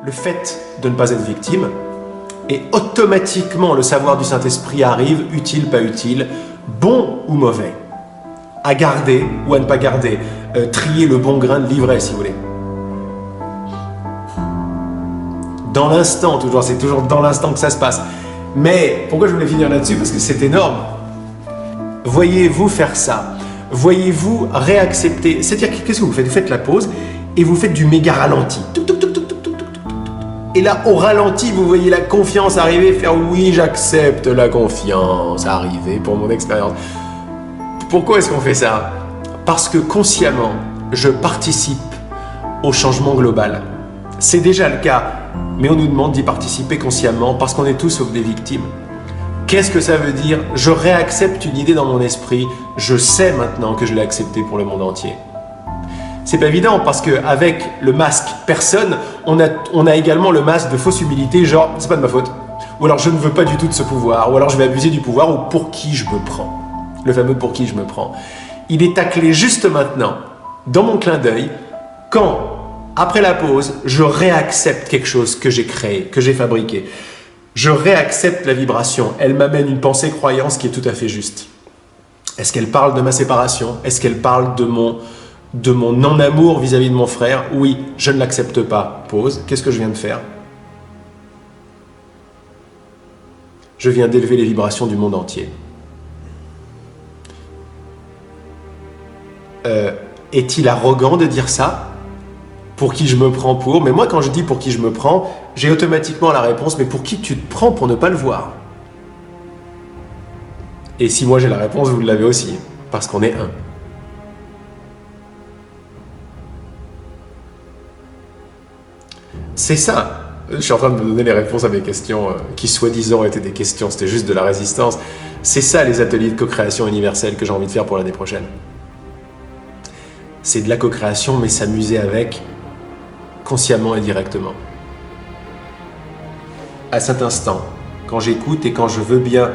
le fait de ne pas être victime, et automatiquement le savoir du Saint-Esprit arrive, utile, pas utile, bon ou mauvais, à garder ou à ne pas garder, trier le bon grain de l'ivraie si vous voulez. Dans l'instant, toujours, c'est toujours dans l'instant que ça se passe. Mais pourquoi je voulais finir là-dessus? Parce que c'est énorme. Voyez-vous faire ça? Voyez-vous réaccepter? C'est-à-dire, qu'est-ce que vous faites? Vous faites la pause et vous faites du méga ralenti. Et là, au ralenti, vous voyez la confiance arriver, faire oui, j'accepte la confiance arriver pour mon expérience. Pourquoi est-ce qu'on fait ça? Parce que consciemment, je participe au changement global. C'est déjà le cas, mais on nous demande d'y participer consciemment parce qu'on est tous sauf des victimes. Qu'est-ce que ça veut dire? Je réaccepte une idée dans mon esprit, je sais maintenant que je l'ai acceptée pour le monde entier. C'est pas évident parce qu'avec le masque personne, on a également le masque de fausse humilité, genre c'est pas de ma faute, ou alors je ne veux pas du tout de ce pouvoir, ou alors je vais abuser du pouvoir, ou pour qui je me prends. Le fameux pour qui je me prends. Il est taclé juste maintenant, dans mon clin d'œil, quand, après la pause, je réaccepte quelque chose que j'ai créé, que j'ai fabriqué. Je réaccepte la vibration. Elle m'amène une pensée-croyance qui est tout à fait juste. Est-ce qu'elle parle de ma séparation? Est-ce qu'elle parle de mon non-amour vis-à-vis de mon frère? Oui, je ne l'accepte pas. Pause. Qu'est-ce que je viens de faire? Je viens d'élever les vibrations du monde entier. Est-il arrogant de dire ça? Pour qui je me prends pour? Mais moi, quand je dis pour qui je me prends, j'ai automatiquement la réponse, mais pour qui tu te prends pour ne pas le voir? Et si moi j'ai la réponse, vous l'avez aussi, parce qu'on est un. C'est ça. Je suis en train de me donner les réponses à mes questions qui soi-disant étaient des questions, c'était juste de la résistance. C'est ça les ateliers de co-création universelle que j'ai envie de faire pour l'année prochaine. C'est de la co-création, mais s'amuser avec, consciemment et directement. À cet instant, quand j'écoute et quand je veux bien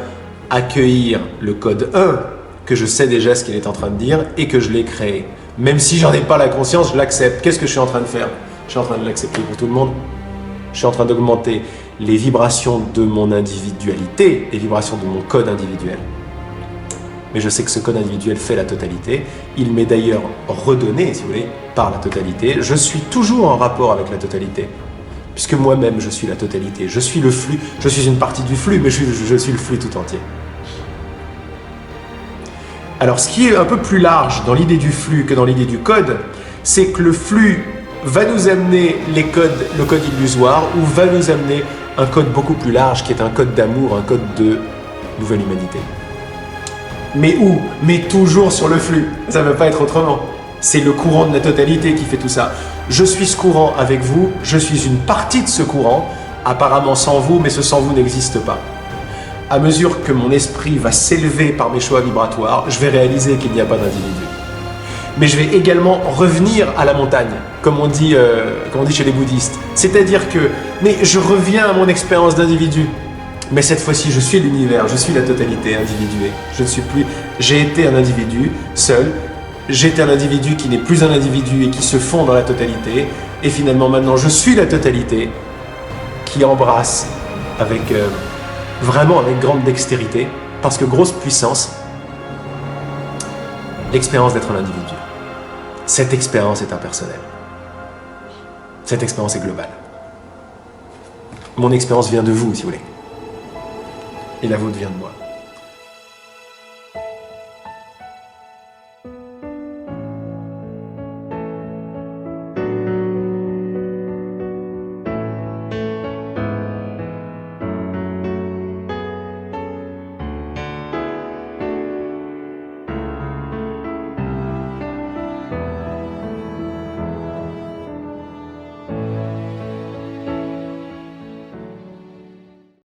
accueillir le code 1, que je sais déjà ce qu'il est en train de dire et que je l'ai créé. Même si j'en ai pas la conscience, je l'accepte. Qu'est-ce que je suis en train de faire? Je suis en train de l'accepter pour tout le monde. Je suis en train d'augmenter les vibrations de mon individualité, les vibrations de mon code individuel. Mais je sais que ce code individuel fait la totalité. Il m'est d'ailleurs redonné, si vous voulez, par la totalité. Je suis toujours en rapport avec la totalité, puisque moi-même, je suis la totalité. Je suis le flux, je suis une partie du flux, mais je suis le flux tout entier. Alors, ce qui est un peu plus large dans l'idée du flux que dans l'idée du code, c'est que le flux va nous amener le code illusoire, ou va nous amener un code beaucoup plus large, qui est un code d'amour, un code de nouvelle humanité. Mais où? Mais toujours sur le flux. Ça ne peut pas être autrement. C'est le courant de la totalité qui fait tout ça. Je suis ce courant avec vous, je suis une partie de ce courant, apparemment sans vous, mais ce sans vous n'existe pas. À mesure que mon esprit va s'élever par mes choix vibratoires, je vais réaliser qu'il n'y a pas d'individu. Mais je vais également revenir à la montagne, comme on dit chez les bouddhistes. C'est-à-dire que, mais je reviens à mon expérience d'individu. Mais cette fois-ci, je suis l'univers, je suis la totalité individuée. Je ne suis plus... J'ai été un individu seul, j'étais un individu qui n'est plus un individu et qui se fond dans la totalité. Et finalement, maintenant, je suis la totalité qui embrasse avec vraiment avec grande dextérité, parce que grosse puissance, l'expérience d'être un individu. Cette expérience est impersonnelle. Cette expérience est globale. Mon expérience vient de vous, si vous voulez. Et la vôtre vient de moi.